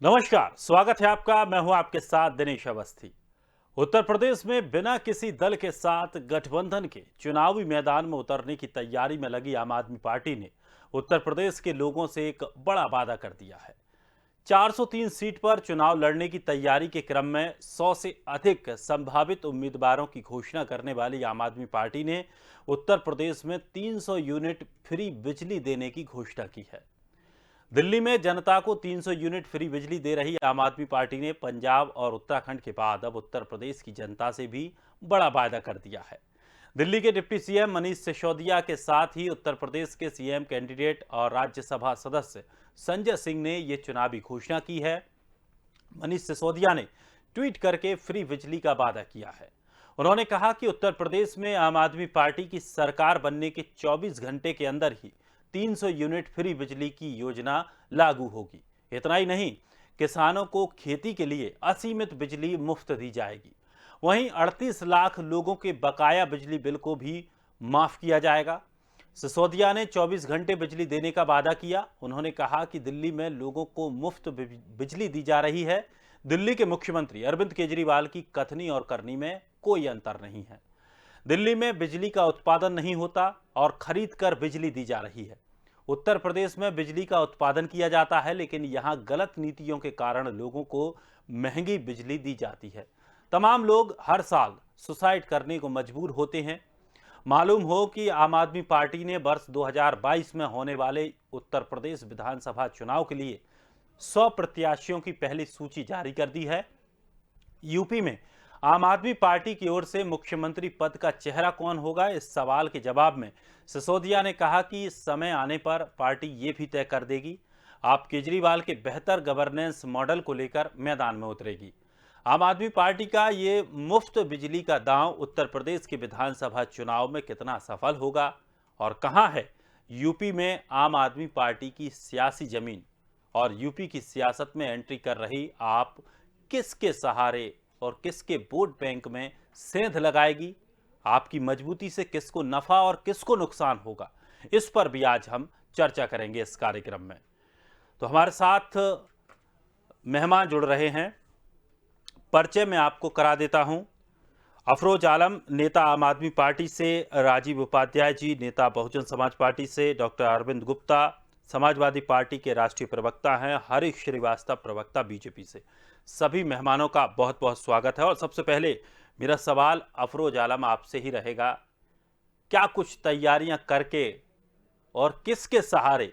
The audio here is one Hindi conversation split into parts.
नमस्कार, स्वागत है आपका। मैं हूं आपके साथ दिनेश अवस्थी। उत्तर प्रदेश में बिना किसी दल के साथ गठबंधन के चुनावी मैदान में उतरने की तैयारी में लगी आम आदमी पार्टी ने उत्तर प्रदेश के लोगों से एक बड़ा वादा कर दिया है। 403 सीट पर चुनाव लड़ने की तैयारी के क्रम में 100 से अधिक संभावित उम्मीदवारों की घोषणा करने वाली आम आदमी पार्टी ने उत्तर प्रदेश में 300 यूनिट फ्री बिजली देने की घोषणा की है। दिल्ली में जनता को 300 यूनिट फ्री बिजली दे रही आम आदमी पार्टी ने पंजाब और उत्तराखंड के बाद अब उत्तर प्रदेश की जनता से भी बड़ा वादा कर दिया है। दिल्ली के डिप्टी सीएम मनीष सिसोदिया के साथ ही उत्तर प्रदेश के सीएम कैंडिडेट और राज्यसभा सदस्य संजय सिंह ने ये चुनावी घोषणा की है। मनीष सिसोदिया ने ट्वीट करके फ्री बिजली का वादा किया है। उन्होंने कहा कि उत्तर प्रदेश में आम आदमी पार्टी की सरकार बनने के 24 घंटे के अंदर ही 300 यूनिट फ्री बिजली की योजना लागू होगी। इतना ही नहीं, किसानों को खेती के लिए असीमित बिजली मुफ्त दी जाएगी। वहीं 38 लाख लोगों के बकाया बिजली बिल को भी माफ किया जाएगा। सिसोदिया ने 24 घंटे बिजली देने का वादा किया। उन्होंने कहा कि दिल्ली में लोगों को मुफ्त बिजली दी जा रही है। दिल्ली के मुख्यमंत्री अरविंद केजरीवाल की कथनी और करनी में कोई अंतर नहीं है। दिल्ली में बिजली का उत्पादन नहीं होता और खरीद कर बिजली दी जा रही है। उत्तर प्रदेश में बिजली का उत्पादन किया जाता है, लेकिन यहां गलत नीतियों के कारण लोगों को महंगी बिजली दी जाती है। तमाम लोग हर साल सुसाइड करने को मजबूर होते हैं। मालूम हो कि आम आदमी पार्टी ने वर्ष 2022 में होने वाले उत्तर प्रदेश विधानसभा चुनाव के लिए 100 प्रत्याशियों की पहली सूची जारी कर दी है। यूपी में आम आदमी पार्टी की ओर से मुख्यमंत्री पद का चेहरा कौन होगा, इस सवाल के जवाब में सिसोदिया ने कहा कि समय आने पर पार्टी ये भी तय कर देगी। आप केजरीवाल के बेहतर गवर्नेंस मॉडल को लेकर मैदान में उतरेगी। आम आदमी पार्टी का ये मुफ्त बिजली का दांव उत्तर प्रदेश के विधानसभा चुनाव में कितना सफल होगा और कहां है यूपी में आम आदमी पार्टी की सियासी जमीन और यूपी की सियासत में एंट्री कर रही आप किसके सहारे और किसके वोट बैंक में सेंध लगाएगी, आपकी मजबूती से किसको नफा और किसको नुकसान होगा, इस पर भी आज हम चर्चा करेंगे इस कार्यक्रम में। तो हमारे साथ मेहमान जुड़ रहे हैं। परिचय मैं आपको करा देता हूं। अफरोज आलम, नेता आम आदमी पार्टी से, राजीव उपाध्याय जी, नेता बहुजन समाज पार्टी से, डॉक्टर अरविंद गुप्ता, समाजवादी पार्टी के राष्ट्रीय प्रवक्ता हैं, हरीश श्रीवास्तव, प्रवक्ता बीजेपी से। सभी मेहमानों का बहुत बहुत स्वागत है। और सबसे पहले मेरा सवाल अफरोज आलम आपसे ही रहेगा, क्या कुछ तैयारियां करके और किसके सहारे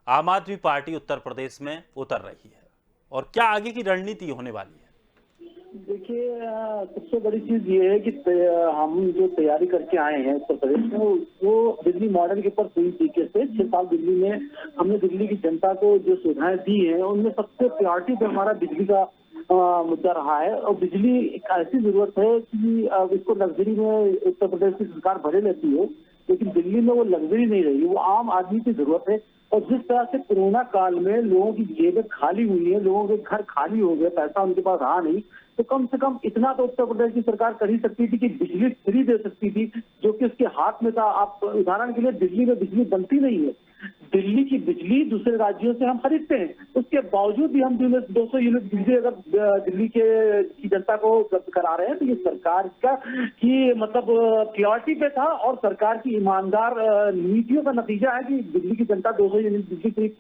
आम आदमी पार्टी उत्तर प्रदेश में उतर रही है और क्या आगे की रणनीति होने वाली है? देखिए, सबसे बड़ी चीज ये है कि हम जो तैयारी करके आए हैं उत्तर प्रदेश में वो बिजली मॉडल के ऊपर पूरी तरीके से 6 साल दिल्ली में हमने दिल्ली की जनता को जो सुविधाएं दी हैं उनमें सबसे प्रायोरिटी पे हमारा बिजली का मुद्दा रहा है। और बिजली एक ऐसी जरूरत है कि इसको लग्जरी में उत्तर प्रदेश की सरकार भरे लेती है, लेकिन दिल्ली में वो लग्जरी नहीं रही, वो आम आदमी की जरूरत है। और जिस तरह से कोरोना काल में लोगों की जेबें खाली हुई है, लोगों के घर खाली हो गए, पैसा उनके पास रहा नहीं, तो कम से कम इतना तो उत्तर प्रदेश की सरकार कर ही सकती थी कि बिजली फ्री दे सकती थी, जो कि उसके हाथ में था। आप उदाहरण के लिए दिल्ली में बिजली बनती नहीं है, दिल्ली की बिजली दूसरे राज्यों से हम खरीदते हैं, उसके बावजूद भी हम 200 यूनिट बिजली अगर दिल्ली की जनता को उपलब्ध करा रहे हैं, तो ये सरकार का की मतलब प्रायोरिटी पे था और सरकार की ईमानदार नीतियों का नतीजा है कि दिल्ली की जनता 200 यूनिट बिजली खरीद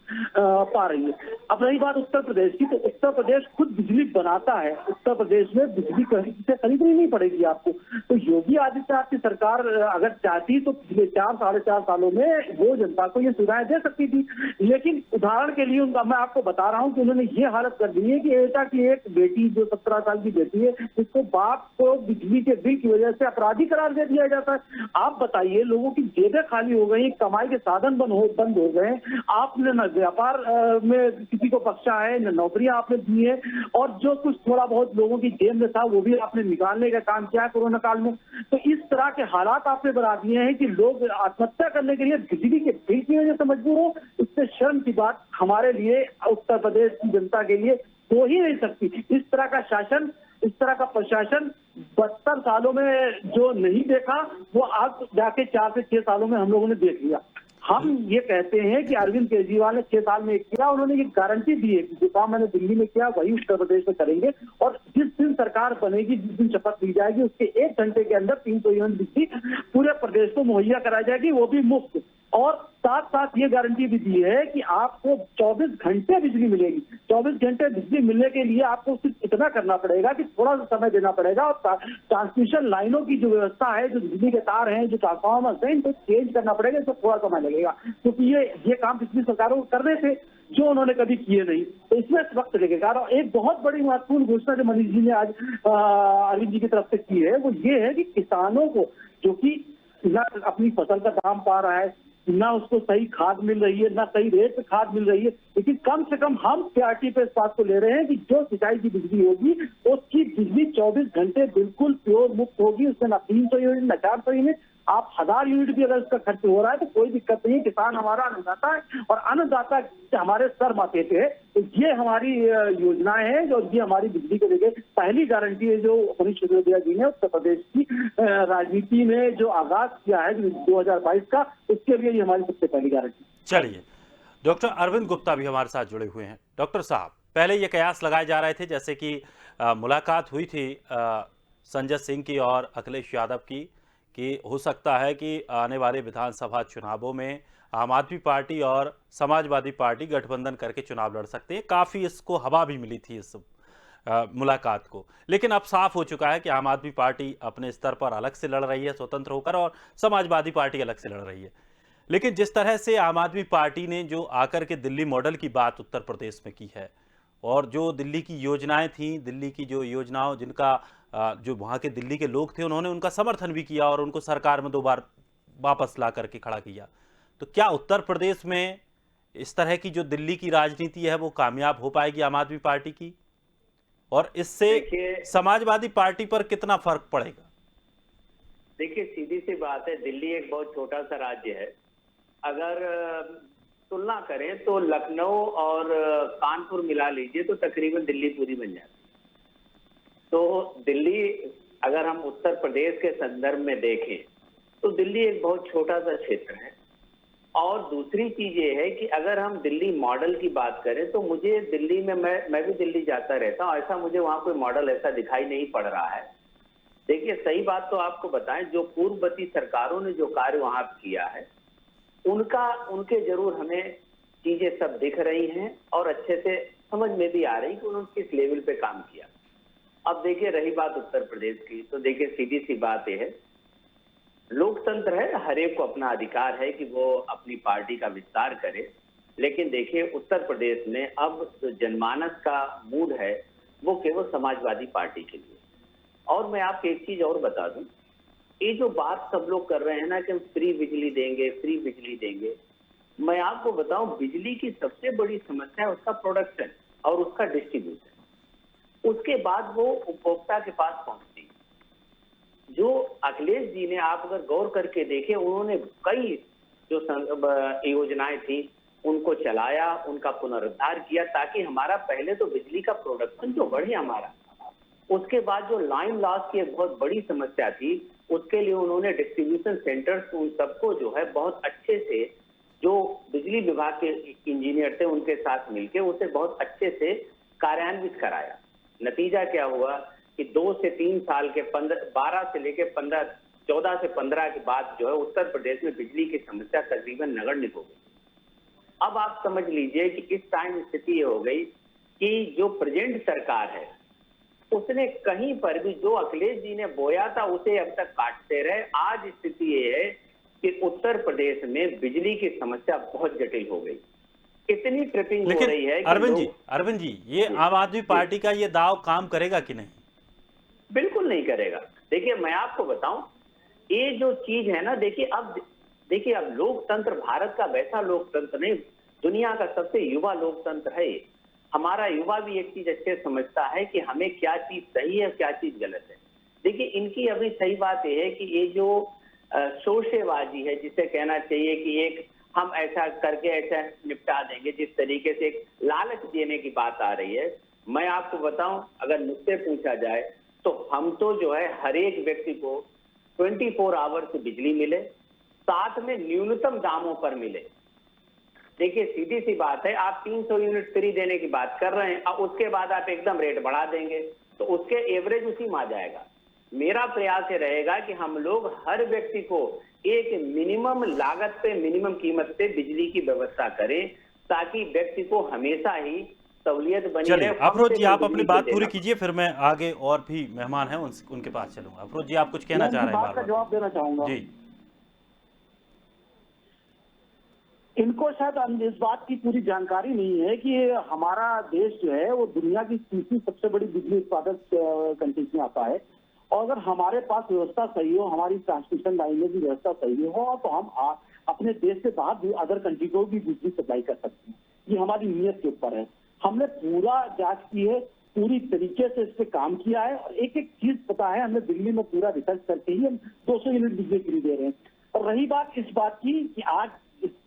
पा रही है। अब रही बात उत्तर प्रदेश की, तो उत्तर प्रदेश खुद बिजली बनाता है। उत्तर प्रदेश में बिजली से खरीदनी नहीं पड़ेगी आपको। तो योगी आदित्यनाथ की सरकार अगर चाहती तो पिछले 4-4.5 सालों में वो जनता को ये सुविधाएं दे सकती थी, लेकिन उदाहरण के लिए उनका मैं आपको बता रहा हूं कि उन्होंने ये हालत कर दी है कि एटा की एक बेटी जो 17 साल की बेटी है, उसको बाप को बिजली के बिल की वजह से अपराधी करार दे दिया जाता है। आप बताइए, लोगों की जेबें खाली हो गई, कमाई के साधन बंद हो गए, आपने न व्यापार में किसी को बख्शा है, न नौकरियां आपने दी है, और जो कुछ थोड़ा बहुत लोगों की जेब में था वो भी आपने निकालने का काम किया कोरोना काल में। तो इस तरह के हालात आपने बना दिए हैं कि लोग आत्महत्या करने के लिए बिजली के बिल की वजह से मजबूर हो। इससे शर्म की बात हमारे लिए, उत्तर प्रदेश की जनता के लिए हो ही नहीं सकती। इस तरह का शासन, इस तरह का प्रशासन 72 सालों में जो नहीं देखा, वो आज जाके 4 से 6 सालों में हम लोगों ने देख लिया। हम ये कहते हैं कि अरविंद केजरीवाल ने 6 साल में किया, उन्होंने ये गारंटी दी है कि जो काम मैंने दिल्ली में किया वही उत्तर प्रदेश में करेंगे। और जिस दिन सरकार बनेगी, जिस दिन शपथ ली जाएगी, उसके 1 घंटे के अंदर 300 यूनिट बिजली पूरे प्रदेश को मुहैया कराई जाएगी, वो भी मुफ्त। और साथ साथ ये गारंटी भी दी है कि आपको 24 घंटे बिजली मिलेगी। 24 घंटे बिजली मिलने के लिए आपको सिर्फ इतना करना पड़ेगा कि थोड़ा सा समय देना पड़ेगा, और ट्रांसमिशन लाइनों की जो व्यवस्था है, जो बिजली के तार हैं, जो ट्रांसफार्मर्स हैं, इनको चेंज करना पड़ेगा। इसमें थोड़ा समय लगेगा, क्योंकि ये काम पिछली सरकारों को करने थे जो उन्होंने कभी किए नहीं, तो इसमें वक्त लगेगा। और एक बहुत बड़ी महत्वपूर्ण घोषणा जो मनीष जी ने आज अरविंद जी की तरफ से की है, वो ये है कि किसानों को, जो कि ना अपनी फसल का दाम पा रहा है, ना उसको सही खाद मिल रही है, ना सही रेट पे खाद मिल रही है, लेकिन कम से कम हम प्रायोरिटी पे इस बात को ले रहे हैं कि जो सिंचाई की बिजली होगी, उसकी बिजली 24 घंटे बिल्कुल प्योर मुफ्त होगी। उसमें ना 300 यूनिट, ना 400 यूनिट, आप 1000 यूनिट भी अगर उसका खर्च हो रहा है तो कोई दिक्कत नहीं है। किसान हमारा अन्नदाता है और अन्नदाता हमारे सर माथे पे है। तो ये हमारी योजनाएं हैं, जो ये हमारी बिजली को लेकर पहली गारंटी है जो मनीष सिसोदिया जी ने उत्तर प्रदेश की राजनीति में जो आगाज किया है 2022 का, उसके लिए ये हमारी सबसे पहली गारंटी। चलिए, डॉक्टर अरविंद गुप्ता भी हमारे साथ जुड़े हुए हैं। डॉक्टर साहब, पहले ये कयास लगाए जा रहे थे, जैसे कि मुलाकात हुई थी संजय सिंह की और अखिलेश यादव की, कि हो सकता है कि आने वाले विधानसभा चुनावों में आम आदमी पार्टी और समाजवादी पार्टी गठबंधन करके चुनाव लड़ सकते हैं। काफ़ी इसको हवा भी मिली थी इस मुलाकात को, लेकिन अब साफ हो चुका है कि आम आदमी पार्टी अपने स्तर पर अलग से लड़ रही है स्वतंत्र होकर, और समाजवादी पार्टी अलग से लड़ रही है। लेकिन जिस तरह से आम आदमी पार्टी ने जो आकर के दिल्ली मॉडल की बात उत्तर प्रदेश में की है, और जो दिल्ली की योजनाएं थी, दिल्ली की जो योजनाओं जिनका जो वहाँ के दिल्ली के लोग थे, उन्होंने उनका समर्थन भी किया और उनको सरकार में 2 बार वापस ला करके खड़ा किया। तो क्या उत्तर प्रदेश में इस तरह की जो दिल्ली की राजनीति है वो कामयाब हो पाएगी आम आदमी पार्टी की, और इससे समाजवादी पार्टी पर कितना फर्क पड़ेगा? देखिए, सीधी सी बात है, दिल्ली एक बहुत छोटा सा राज्य है। अगर तुलना करें तो लखनऊ और कानपुर मिला लीजिए तो तकरीबन दिल्ली पूरी बन जाती है। तो दिल्ली, अगर हम उत्तर प्रदेश के संदर्भ में देखें तो दिल्ली एक बहुत छोटा सा क्षेत्र है। और दूसरी चीज ये है कि अगर हम दिल्ली मॉडल की बात करें तो मुझे दिल्ली में, मैं भी दिल्ली जाता रहता हूँ, ऐसा मुझे वहां कोई मॉडल ऐसा दिखाई नहीं पड़ रहा है। देखिए, सही बात तो आपको बताएं, जो पूर्ववर्ती सरकारों ने जो कार्य वहां किया है, उनके जरूर हमें चीजें सब दिख रही हैं और अच्छे से समझ में भी आ रही कि उन्होंने किस लेवल पे काम किया। अब देखिए, रही बात उत्तर प्रदेश की, तो देखिए सीधी सी बात यह है, लोकतंत्र है, हर एक को अपना अधिकार है कि वो अपनी पार्टी का विस्तार करे। लेकिन देखिए, उत्तर प्रदेश में अब जो जनमानस का मूड है वो केवल समाजवादी पार्टी के लिए। और मैं आपको एक चीज और बता दूं, ये जो बात सब लोग कर रहे हैं ना कि हम फ्री बिजली देंगे, फ्री बिजली देंगे, मैं आपको बताऊं, बिजली की सबसे बड़ी समस्या है उसका प्रोडक्शन और उसका डिस्ट्रीब्यूशन। उसके बाद वो उपभोक्ता के पास पहुंचती है। जो अखिलेश जी ने, आप अगर गौर करके देखें, उन्होंने कई जो योजनाएं थी उनको चलाया, उनका पुनरुद्धार किया, ताकि हमारा पहले तो बिजली का प्रोडक्शन जो बढ़े हमारा। उसके बाद जो लाइन लॉस की एक बहुत बड़ी समस्या थी, उसके लिए उन्होंने डिस्ट्रीब्यूशन सेंटर्स, उन सबको जो है बहुत अच्छे से, जो बिजली विभाग के इंजीनियर थे उनके साथ मिलकर उसे बहुत अच्छे से कार्यान्वित कराया। नतीजा क्या हुआ कि 2 से 3 साल के 12 से लेकर 14 से 15 के बाद जो है उत्तर प्रदेश में बिजली की समस्या तकरीबन नगण्य हो गई। अब आप समझ लीजिए कि इस टाइम स्थिति ये हो गई कि जो प्रेजेंट सरकार है उसने कहीं पर भी जो अखिलेश जी ने बोया था उसे अब तक काटते रहे। आज स्थिति ये है कि उत्तर प्रदेश में बिजली की समस्या बहुत जटिल हो गई, इतनी ट्रिपिंग हो रही है कि अरविंद जी, ये आम आदमी पार्टी का ये दाव काम करेगा कि नहीं? बिल्कुल नहीं करेगा। देखिए, मैं आपको बताऊं, ये जो चीज है ना, देखिए अब लोकतंत्र भारत का वैसा लोकतंत्र नहीं, दुनिया का सबसे युवा लोकतंत्र है। हमारा युवा भी एक चीज अच्छे समझता है कि हमें क्या चीज सही है, क्या चीज गलत है। देखिए, इनकी अभी सही बात यह है कि ये जो शोषेबाजी है, जिसे कहना चाहिए कि एक हम ऐसा करके ऐसा निपटा देंगे, जिस तरीके से एक लालच देने की बात आ रही है। मैं आपको बताऊं, अगर मुझसे पूछा जाए तो हम तो जो है हर एक व्यक्ति को 24 आवर्स बिजली मिले, साथ में न्यूनतम दामों पर मिले। देखिए सीधी सी बात है, आप 300 यूनिट फ्री देने की बात कर रहे हैं, अब उसके बाद आप एकदम रेट बढ़ा देंगे तो उसके एवरेज उसी में आ जाएगा। मेरा प्रयास ये रहेगा कि हम लोग हर व्यक्ति को एक मिनिमम लागत पे, मिनिमम कीमत पे बिजली की व्यवस्था करें, ताकि व्यक्ति को हमेशा ही सहूलियत बनी चलिए रहे। अफरोज जी, आप अपनी बात पूरी देना। कीजिए, फिर मैं आगे और भी मेहमान हैं उनके पास चलूंगा। अफरोज जी, आप कुछ कहना मैं चाह उनकी रहे हैं? बात का बार जवाब देना चाहूंगा। जी इनको शायद इस बात की पूरी जानकारी नहीं है कि हमारा देश जो है वो दुनिया की तीसरी सबसे बड़ी बिजली उत्पादक कंट्रीज में आता है, और अगर हमारे पास व्यवस्था सही हो, हमारी ट्रांसमिशन लाइनें की व्यवस्था सही हो, तो हम अपने देश से बाहर भी अदर कंट्री को भी बिजली सप्लाई कर सकते हैं। ये हमारी नीयत के ऊपर है। हमने पूरा जांच की है, पूरी तरीके से इस पे काम किया है, और एक एक चीज पता है। हमने दिल्ली में पूरा रिसर्च करके ही हम 200 यूनिट बिजली फ्री दे रहे हैं। और रही बात इस बात की कि आज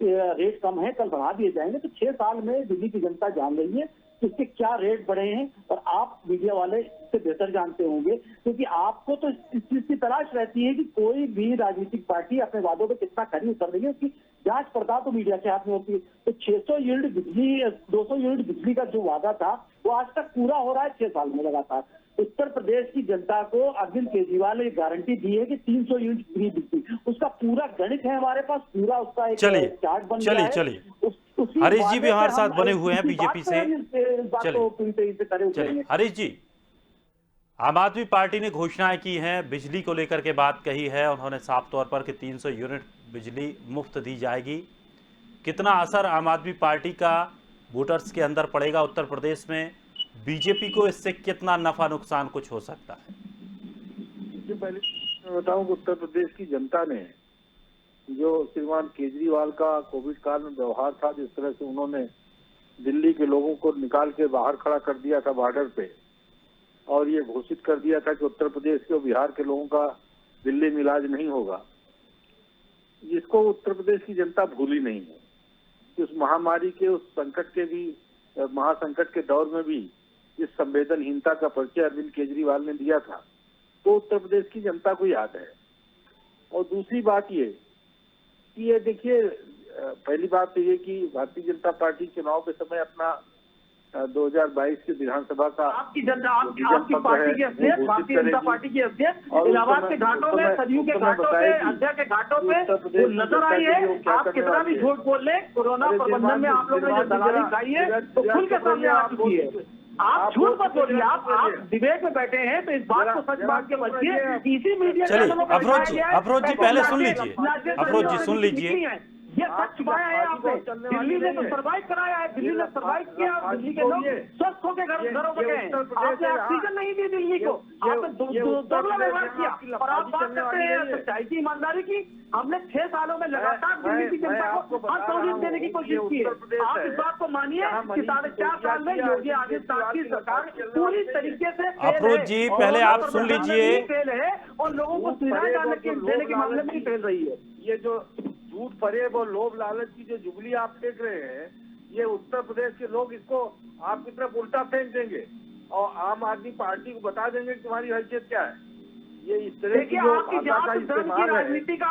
रेट कम है, कल बढ़ा दिए जाएंगे, तो 6 साल में दिल्ली की जनता जान रही है कि इसके क्या रेट बढ़े हैं, और आप मीडिया वाले इससे बेहतर जानते होंगे, क्योंकि आपको तो इस चीज की तलाश रहती है कि कोई भी राजनीतिक पार्टी अपने वादों पे कितना खरी उतर रही है, उसकी जांच पड़ताल तो मीडिया के हाथ में होती है। तो 600 यूनिट बिजली, 200 यूनिट बिजली का जो वादा था वो आज तक पूरा हो रहा है 6 साल में लगातार। उत्तर प्रदेश की जनता को अरविंद केजरीवाल ने गारंटी दी है कि 300 यूनिट फ्री बिजली, उसका पूरा गणित है हमारे पास, पूरा उसका एक चार्ट बन गया है। चलिए हरीश जी भी हमारे साथ बने हुए हैं बीजेपी से। चलिए हरीश जी, आम आदमी पार्टी ने घोषणाएं की हैं, बिजली को लेकर के बात कही है उन्होंने साफ तौर पर कि 300 यूनिट बिजली मुफ्त दी जाएगी। कितना असर आम आदमी पार्टी का वोटर्स के अंदर पड़ेगा उत्तर प्रदेश में? बीजेपी को इससे कितना नफा नुकसान कुछ हो सकता है? सबसे पहले मैं बताऊं कि उत्तर प्रदेश की जनता ने जो श्रीमान केजरीवाल का कोविड काल में व्यवहार था, जिस तरह से उन्होंने दिल्ली के लोगों को निकाल के बाहर खड़ा कर दिया था बॉर्डर पे, और ये घोषित कर दिया था कि उत्तर प्रदेश के और बिहार के लोगों का दिल्ली में इलाज नहीं होगा, जिसको उत्तर प्रदेश की जनता भूली नहीं है। कि उस महामारी के, उस संकट के भी, महासंकट के दौर में भी इस संवेदनहीनता का परिचय अरविंद केजरीवाल ने दिया था, तो उत्तर प्रदेश की जनता को याद है। और दूसरी बात ये कि ये देखिए, पहली बात तो ये कि भारतीय जनता पार्टी चुनाव के समय अपना 2022 के विधानसभा का आपकी पार्टी की अध्यक्ष, भारतीय जनता पार्टी की अध्यक्ष इलाहाबाद के घाटों में, सरयू के घाटों पे, अयोध्या के घाटों पे वो नजर आई है। आप कितना भी झूठ बोल ले, कोरोना प्रबंधन में आप लोगों ने जो दलाली खाई है तो खुल के सामने आ चुकी है। आप झूठ मत बोलिए, आप डिबेट में बैठे हैं तो इस बात को सच बात के बचिए। इसी मीडिया चलिए अफरोज जी पहले सुन लीजिए, अफरोज जी सुन लीजिए। ये सच छुपाया है आपने। दिल्ली ने तो सर्वाइव कराया है, दिल्ली ने सर्वाइव किया, दिल्ली के लोग स्वस्थ होकर घरों पर गए। आपने ऑक्सीजन नहीं दी दिल्ली को, आपने दोगला व्यवहार किया। और आप बात करते हैं सच्चाई की, ईमानदारी की। हमने 6 सालों में लगातार दिल्ली की जनता को हर सहूलियत देने की कोशिश की है। आप इस बात को मानिए कि 4.5 साल में योगी आदित्यनाथ की सरकार पूरी तरीके से अफरोज जी पहले आप सुन लीजिए। फेल है और लोगों को सुविधाएं देने के मामले में भी फेल रही है। ये जो झूठ फरेब और लोभ लालच की जो जुगली आप फेंक रहे हैं, ये उत्तर प्रदेश के लोग इसको आपकी तरफ उल्टा फेंक देंगे और आम आदमी पार्टी को बता देंगे कि तुम्हारी हैसियत क्या है। ये इस तरह की जो भाषा का इस्तेमाल है, राजनीति का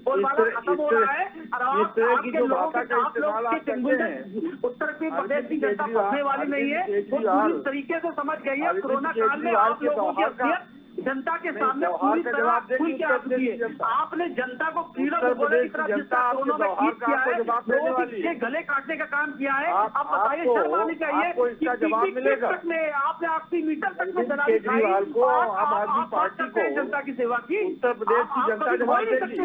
बोलबाला खत्म हो रहा है। और इस तरह की जो भाषा का इस्तेमाल आप करते हैं, उत्तर प्रदेश की जनता फंसने वाली नहीं है, वो पूरी तरीके से समझ गई है। कोरोना काल में आप लोगों की असलियत जनता के सामने पूरी तरह खुल के आ चुकी है। आपने जनता को कीड़ा बोले की तरह जिसका कोरोना में कीट किया है, लोगों के गले काटने का काम किया है। अब बताइए, शर्म आनी चाहिए कि जवाब मिलेगा। आपने ऑक्सीमीटर तक में केजरीवाल को, आम आदमी पार्टी को, जनता की सेवा की, उत्तर प्रदेश की जनता जवाब देगी।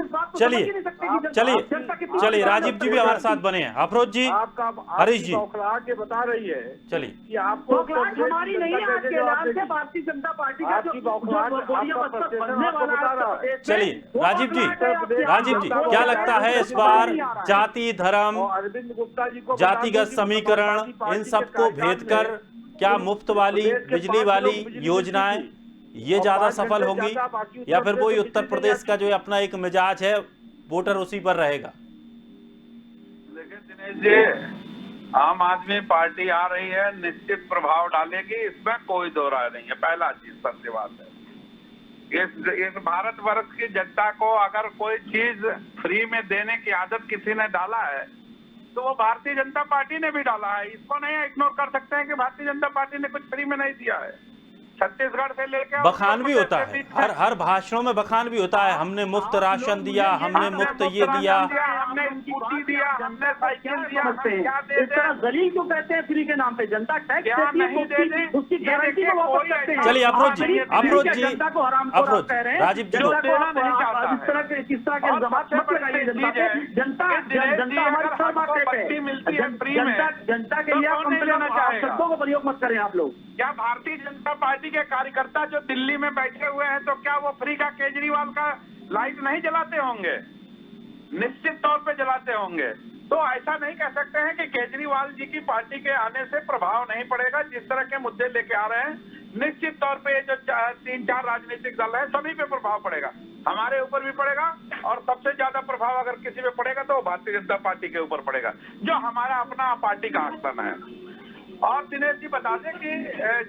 चलिए राजीव जी भी हमारे साथ बने हैं। अफरोज जी, हरीश जी के बता रही है। चलिए कि आपको हमारी नहीं है, आज के ऐलान से भारतीय जनता पार्टी का जो चलिए राजीव जी क्या लगता है इस बार जाति, धर्म, अरविंद गुप्ता जी को जातिगत समीकरण, इन सबको भेद कर क्या मुफ्त वाली बिजली वाली योजनाएं ये ज्यादा सफल होंगी, या फिर कोई उत्तर प्रदेश का जो अपना एक मिजाज है वोटर उसी पर रहेगा? देखिए दिनेश जी, आम आदमी पार्टी आ रही है, निश्चित प्रभाव डालेगी, इसमें कोई दो राय नहीं है। पहला चीज सत्य बात है। इस भारतवर्ष की जनता को अगर कोई चीज फ्री में देने की आदत किसी ने डाला है तो वो भारतीय जनता पार्टी ने भी डाला है। इसको नहीं इग्नोर कर सकते हैं कि भारतीय जनता पार्टी ने कुछ फ्री में नहीं दिया है। छत्तीसगढ़ से लेकर बखान भी होता है, हर भाषणों में बखान भी होता है, हमने मुफ्त राशन दिया, हमने मुफ्त ये दिया, हमने स्कूटी दिया, हमने साइकिल दिया। हम क्या दे इस तरह दलील क्यों कहते हैं फ्री के नाम पे? जनता टैक्स देती है, उसकी गारंटी को वापस करते हैं। चलिए अफरोज जी जनता को हराम अफरोज राजीव जी जनता को किस तरह के इल्जाम मत लगाइए जनता पे। जनता हमारी सब बात है। जनता के लिए आप शब्दों को प्रयोग मत करें आप लोग। क्या भारतीय जनता पार्टी के कार्यकर्ता जो दिल्ली में बैठे हुए हैं तो क्या वो फ्री का केजरीवाल का लाइट नहीं जलाते होंगे? निश्चित तौर पे जलाते होंगे। तो ऐसा नहीं कह सकते हैं कि केजरीवाल जी की पार्टी के आने से प्रभाव नहीं पड़ेगा। जिस तरह के मुद्दे लेके आ रहे हैं निश्चित तौर पे जो 3-4 राजनीतिक दल है सभी पे प्रभाव पड़ेगा, हमारे ऊपर भी पड़ेगा और सबसे ज्यादा प्रभाव अगर किसी पे पड़ेगा तो भारतीय जनता पार्टी के ऊपर पड़ेगा, जो हमारा अपना पार्टी का आसन है। और दिनेश जी बता दें कि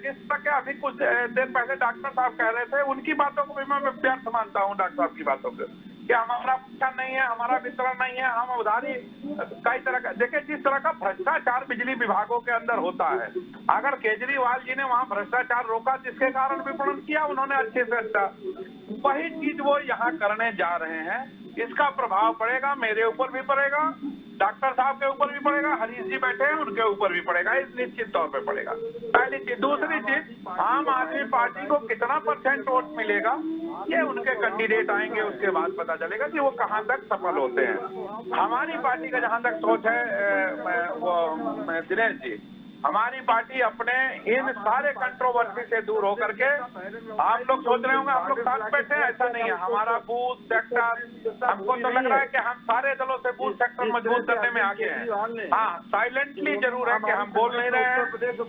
जिस तरह के अभी कुछ देर पहले डॉक्टर साहब कह रहे थे उनकी बातों को भी मैं व्यर्थ मानता हूं। डॉक्टर साहब की बातों को कि हमारा पैसा नहीं है, हमारा वितरण नहीं है, हम उधारी कई तरह का। देखिए जिस तरह का भ्रष्टाचार बिजली विभागों के अंदर होता है, अगर केजरीवाल जी ने वहां भ्रष्टाचार रोका जिसके कारण विपणन किया उन्होंने अच्छे से अच्छा, वही चीज वो यहाँ करने जा रहे हैं। इसका प्रभाव पड़ेगा, मेरे ऊपर भी पड़ेगा, डॉक्टर साहब के ऊपर भी पड़ेगा, हरीश जी बैठे हैं उनके ऊपर भी पड़ेगा, इस निश्चित तौर पे पड़ेगा। पहली चीज। दूसरी चीज, आम आदमी पार्टी को कितना % वोट मिलेगा ये उनके कैंडिडेट आएंगे उसके बाद पता चलेगा कि वो कहां तक सफल होते हैं। हमारी पार्टी का जहां तक सोच है वो दिनेश जी, हमारी पार्टी अपने इन सारे कंट्रोवर्सी से दूर होकर के, आप लोग सोच रहे होंगे हम लोग साथ बैठे हैं, ऐसा नहीं है। हमारा बूथ सेक्टर, हमको तो लग रहा है कि हम सारे दलों से बूथ सेक्टर मजबूत करने में आगे हैं। हाँ, साइलेंटली जरूर है कि हम बोल नहीं रहे हैं,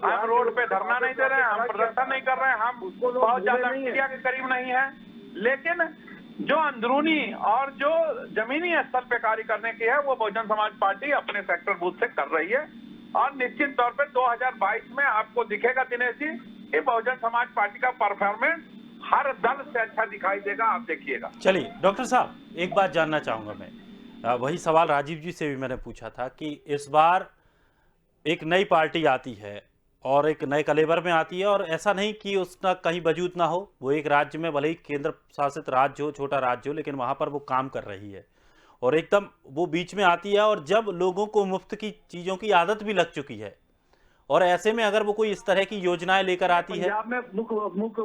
हम रोड पे धरना नहीं दे रहे हैं, हम प्रदर्शन नहीं कर रहे हैं, हम बहुत ज्यादा मीडिया के करीब नहीं है, लेकिन जो अंदरूनी और जो जमीनी स्तर पे कार्य करने की है वो बहुजन समाज पार्टी अपने सेक्टर बूथ से कर रही है। और निश्चित तौर पे 2022 में आपको दिखेगा दिनेश जी, ये बहुजन समाज पार्टी का परफॉर्मेंस हर दल से अच्छा दिखाई देगा, आप देखिएगा। चलिए डॉक्टर साहब एक बात जानना चाहूंगा मैं, वही सवाल राजीव जी से भी मैंने पूछा था कि इस बार एक नई पार्टी आती है और एक नए कलेवर में आती है, और ऐसा नहीं कि उसका कहीं वजूद ना हो, वो एक राज्य में भले ही केंद्र शासित राज्य हो, छोटा राज्य हो, लेकिन वहां पर वो काम कर रही है और एकदम वो बीच में आती है और जब लोगों को मुफ्त की चीजों की आदत भी लग चुकी है, और ऐसे में अगर वो कोई इस तरह की योजनाएं लेकर आती है। पंजाब में मुख्य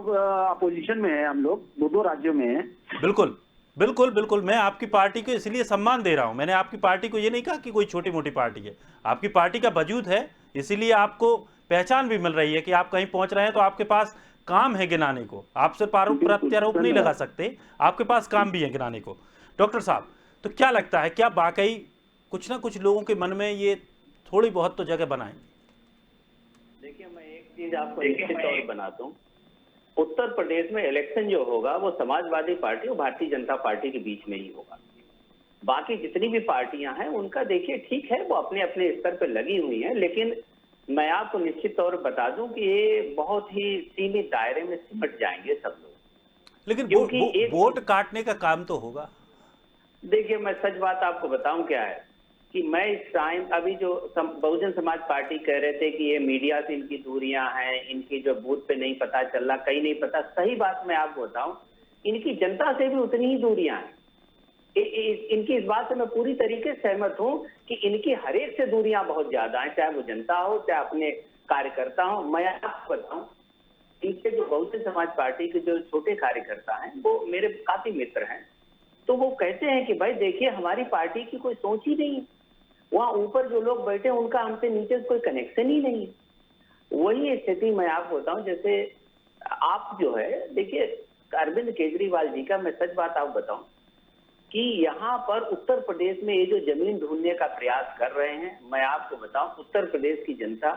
अपोजिशन में है, हम लोग 2 राज्यों में हैं। बिल्कुल बिल्कुल बिल्कुल, मैं आपकी पार्टी को इसलिए सम्मान दे रहा हूं। मैंने आपकी पार्टी को ये नहीं कहा कि कोई छोटी मोटी पार्टी है, आपकी पार्टी का वजूद है, इसीलिए आपको पहचान भी मिल रही है कि आप कहीं पहुंच रहे हैं तो आपके पास काम है गिनाने को। आप सिर्फ आरोप प्रत्यारोप नहीं लगा सकते, आपके पास काम भी है गिनाने को। डॉक्टर साहब, तो क्या लगता है, क्या वाकई कुछ ना कुछ लोगों के मन में ये थोड़ी बहुत तो जगह बनाएंगे? देखिए मैं एक चीज आपको निश्चित तौर पर बनाता हूँ, उत्तर प्रदेश में इलेक्शन जो होगा वो समाजवादी पार्टी और भारतीय जनता पार्टी के बीच में ही होगा। बाकी जितनी भी पार्टियां हैं उनका देखिए ठीक है, वो अपने अपने स्तर पर लगी हुई हैं, लेकिन मैं आपको निश्चित तौर पर बता दूं कि ये बहुत ही सीमित दायरे में सिमट जाएंगे सब लोग। लेकिन वोट काटने का काम तो होगा। देखिए मैं सच बात आपको बताऊं क्या है कि मैं इस टाइम अभी जो बहुजन समाज पार्टी कह रहे थे कि ये मीडिया से इनकी दूरियां हैं, इनकी जो बूथ पे नहीं पता चल रहा, कहीं नहीं पता, सही बात मैं आपको बताऊं, इनकी जनता से भी उतनी ही दूरियां हैं। इनकी इस बात से मैं पूरी तरीके से सहमत हूं कि इनकी हर एक से दूरियां बहुत ज्यादा हैं, चाहे वो जनता हो चाहे अपने कार्यकर्ता हो। मैं आपको बताऊं, इनके जो बहुजन समाज पार्टी के जो छोटे कार्यकर्ता हैं वो मेरे काफी मित्र हैं, तो वो कहते हैं कि भाई देखिए हमारी पार्टी की कोई सोच ही नहीं, वहां ऊपर जो लोग बैठे उनका हमसे नीचे कोई कनेक्शन ही नहीं। वही स्थिति मैं आपको बताऊं, जैसे आप जो है देखिए अरविंद केजरीवाल जी का, मैं सच बात आपको बताऊं कि यहाँ पर उत्तर प्रदेश में ये जो जमीन ढूंढने का प्रयास कर रहे हैं, मैं आपको बताऊं उत्तर प्रदेश की जनता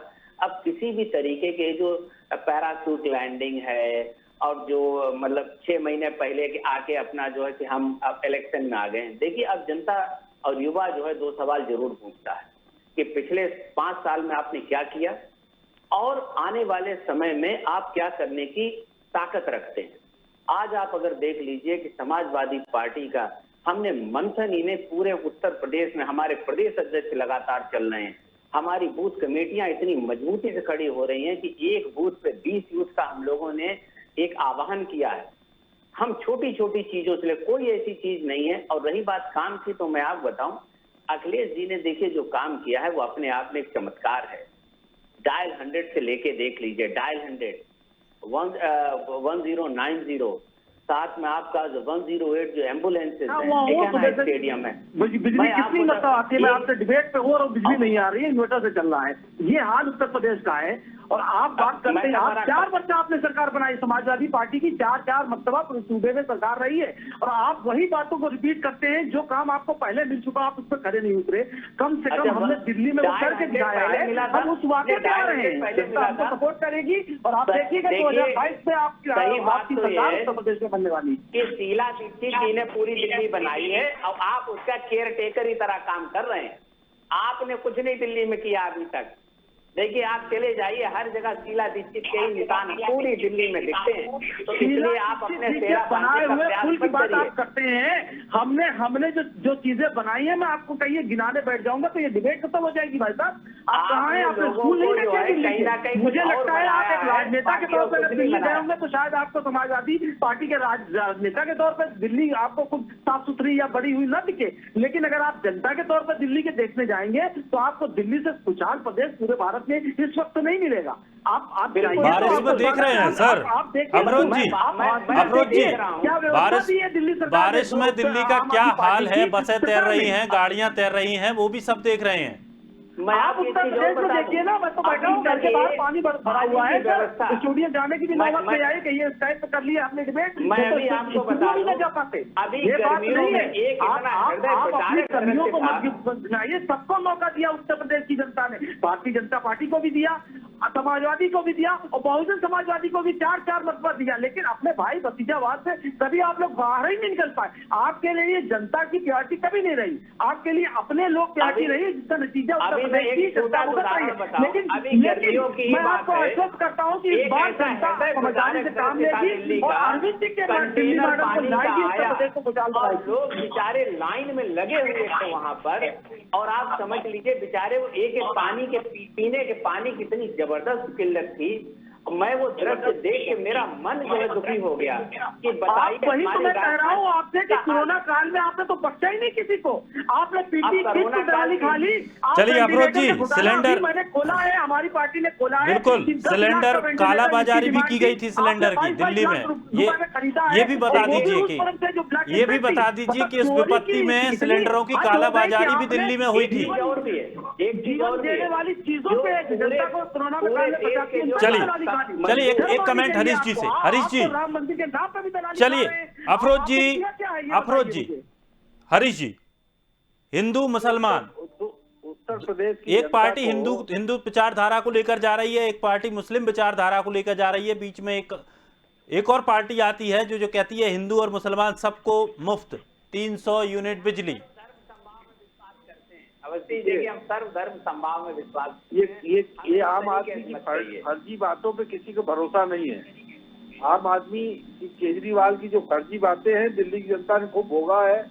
अब किसी भी तरीके के जो पैराशूट लैंडिंग है और जो मतलब 6 महीने पहले के आके अपना जो है कि हम अब इलेक्शन में आ गए हैं, देखिए अब जनता और युवा जो है 2 सवाल जरूर पूछता है कि पिछले 5 साल में आपने क्या किया और आने वाले समय में आप क्या करने की ताकत रखते हैं। आज आप अगर देख लीजिए कि समाजवादी पार्टी का हमने मंथन इन्हें पूरे उत्तर प्रदेश में हमारे प्रदेश अध्यक्ष लगातार चल रहे हैं। हमारी बूथ कमेटियां इतनी मजबूती से खड़ी हो रही हैं कि एक बूथ पे 20 यूथ का हम लोगों ने एक आह्वान किया है। हम छोटी छोटी चीजों से कोई ऐसी चीज नहीं है। और रही बात काम की, तो मैं आपको बताऊं, अखिलेश जी ने देखिए जो काम किया है वो अपने आप में एक चमत्कार है। डायल 100 से लेके देख लीजिए, डायल 100 1090, साथ में आपका जो 108 जो एम्बुलेंसेज है, स्टेडियम है। बिजली कितनी मतलब आती है? मैं आपसे डिबेट पे हो और बिजली नहीं आ रही है, इन्वर्टर से चल रहा है। ये हाल उत्तर प्रदेश का है। और आप बात करते हैं, आप 4 वर्ष आपने सरकार बनाई, समाजवादी पार्टी की 4 मरतबा सूबे में सरकार रही है, और आप वही बातों को रिपीट करते हैं। जो काम आपको पहले मिल चुका आप उस पर खड़े नहीं उतरे। कम से कम हमने दिल्ली में वो करके दिखाया है, हम उस वाक़े पे आ रहे हैं। जनता हमको सपोर्ट करेगी और आप देखिएगा 2022 में आपकी सरकार उत्तर प्रदेश में बनने वाली कि शीला दीक्षित जी ने पूरी दिल्ली बनाई है और आप उसका केयर टेकर की तरह काम कर रहे हैं। आपने कुछ नहीं दिल्ली में किया अभी तक। देखिए, आप चले जाइए, हर जगह शीला दीक्षित के ही निशान पूरी दिल्ली में दिखते हैं। तो इसलिए आप अपने बनाए हुए फूल की बात आप करते हैं। हमने जो चीजें बनाई है, मैं आपको कहिए गिनाने बैठ जाऊंगा तो ये डिबेट खत्म हो जाएगी। भाई साहब, आप कहाँ हैं? आपने स्कूल नहीं देखे? मुझे लगता है आप एक राजनेता के तौर पर दिल्ली गए होंगे तो शायद आपको समाजवादी पार्टी के राजनेता के तौर पर दिल्ली आपको खुद साफ सुथरी या बड़ी हुई न दिखे। लेकिन अगर आप जनता के तौर पर दिल्ली के देखने जाएंगे तो आपको दिल्ली से खुशहाल प्रदेश पूरे भारत में इस वक्त नहीं मिलेगा। आप बारिश में देख रहे हैं सर अफरोज जी, बारिश में दिल्ली का क्या हाल है? बसें तैर रही हैं, गाड़ियां तैर रही हैं, वो भी सब देख रहे हैं। आप उत्तर प्रदेश में देखिए ना, मैं तो बैठा हूँ, घर के बाहर पानी भरा हुआ है। स्टूडियो जाने की भी नौबत नहीं आई कि ये स्टाइल पे कर लिया आपने डिबेट। मैं अभी आपको बता दूं, नहीं जा पाते। अभी ये बात नहीं है। एक आप अपने कर्मियों को मत बनाइए। सबको मौका दिया उत्तर प्रदेश की जनता ने, भारतीय जनता पार्टी को भी दिया, समाजवादी को भी दिया और बहुजन समाजवादी को भी 4 मरतबा दिया। लेकिन अपने भाई भतीजावाद से कभी आप लोग बाहर ही नहीं निकल पाए। आपके लिए जनता की प्रायोरिटी कभी नहीं रही, आपके लिए अपने लोग प्रायोरिटी रही, जिसका नतीजा उत्तर प्रदेश की जनता भुगत रही है। लेकिन मैं आपको आश्वस्त करता हूँ कि इस बार जनता समझदारी से काम लेगी और अरविंद जी के दिल्ली मैडम को लाएगी, उत्तर प्रदेश को खुशहाल बनाएगी। लोग बेचारे लाइन में लगे हुए थे वहां पर, और आप समझ लीजिए बेचारे वो एक पानी के पीने के पानी कितनी जबरदस्त किल्लत थी। मैं वो दृश्य देख के मेरा मन जो है दुखी हो गया कि बताइए। वही तो मैं कह रहा हूँ आपसे कि कोरोना काल में आपने तो बख्शा ही नहीं किसी को। आपने पीटी किट दलाली खा ली। चलिए अफरोज जी, सिलेंडर मैंने खोला है, हमारी पार्टी ने खोला है। बिल्कुल, सिलेंडर कालाबाजारी भी की गई थी सिलेंडर की दिल्ली में। ये भी बता दीजिए कि ये भी बता दीजिए कि उस विपत्ति में सिलेंडरों की कालाबाजारी भी दिल्ली में हुई थी। एक जीवन देने वाली चीजों पे जनता को कोरोना में चलिए एक कमेंट हरीश जी से। हरीश जी, राम मंदिर के नाम पे भी दलाली। चलिए अफरोज जी, हरीश जी, हिंदू मुसलमान उत्तर प्रदेश की एक पार्टी हिंदू विचारधारा को लेकर जा रही है, एक पार्टी मुस्लिम विचारधारा को लेकर जा रही है, बीच में एक और पार्टी आती है जो कहती है हिंदू और मुसलमान सबको मुफ्त 300 यूनिट बिजली। अवश्य देखिए, हम सर्व धर्म संभाव में विश्वास। ये आम आदमी की फर्जी बातों पे किसी को भरोसा नहीं है। आम आदमी की केजरीवाल की जो फर्जी बातें हैं दिल्ली की जनता ने खूब भोगा है,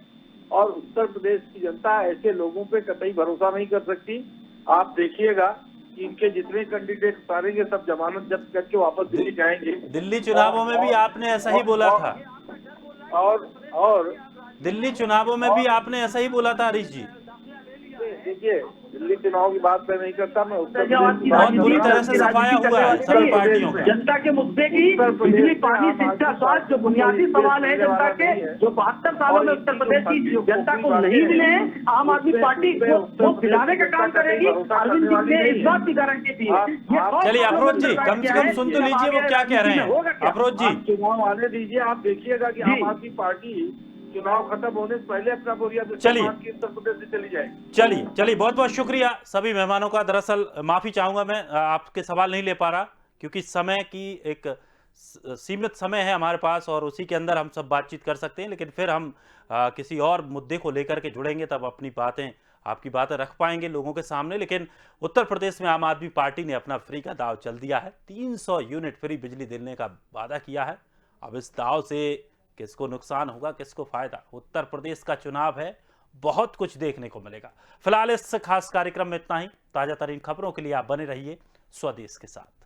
और उत्तर प्रदेश की जनता ऐसे लोगों पे कतई भरोसा नहीं कर सकती। आप देखिएगा कि इनके जितने कैंडिडेट उतारेंगे सब जमानत जब्त करके वापस दिल्ली जाएंगे। दिल्ली चुनावों में भी आपने ऐसा ही बोला था। और दिल्ली चुनावों में भी आपने ऐसा ही बोला था हरीश जी। देखिए, दिल्ली चुनाव की बात मैं नहीं करता, मैं बहुत बुरी तरह से सफाया हुआ है सभी पार्टियों का। जनता के मुद्दे की बिजली, पानी, शिक्षा, स्वास्थ्य जो बुनियादी सवाल है जनता के, जो 72 सालों में उत्तर प्रदेश की जनता को नहीं मिले हैं, आम आदमी पार्टी वो दिलाने का काम करेगी। अरविंद सिंह ने इस बात की गारंटी दी है। चलिए अफरोज जी, कम से कम सुन तो लीजिए वो क्या कह रहे हैं। अफरोज जी, चुनाव आने दीजिए, आप देखिएगा कि आम आदमी पार्टी चुनाव खत्म होने से पहले अपना बोरिया उत्तर प्रदेश से चली जाए। चलिए बहुत बहुत शुक्रिया सभी मेहमानों का। दरअसल माफी चाहूंगा, मैं आपके सवाल नहीं ले पा रहा क्योंकि समय की एक सीमित समय है हमारे पास और उसी के अंदर हम सब बातचीत कर सकते हैं। लेकिन फिर हम किसी और मुद्दे को लेकर के जुड़ेंगे, तब आपकी बातें रख पाएंगे लोगों के सामने। लेकिन उत्तर प्रदेश में आम आदमी पार्टी ने अपना फ्री का दाव चल दिया है। 300 यूनिट फ्री बिजली देने का वादा किया है। अब इस दाव से किसको नुकसान होगा, किसको फायदा, उत्तर प्रदेश का चुनाव है, बहुत कुछ देखने को मिलेगा। फिलहाल इस खास कार्यक्रम में इतना ही। ताजा तरीन खबरों के लिए आप बने रहिए स्वदेश के साथ।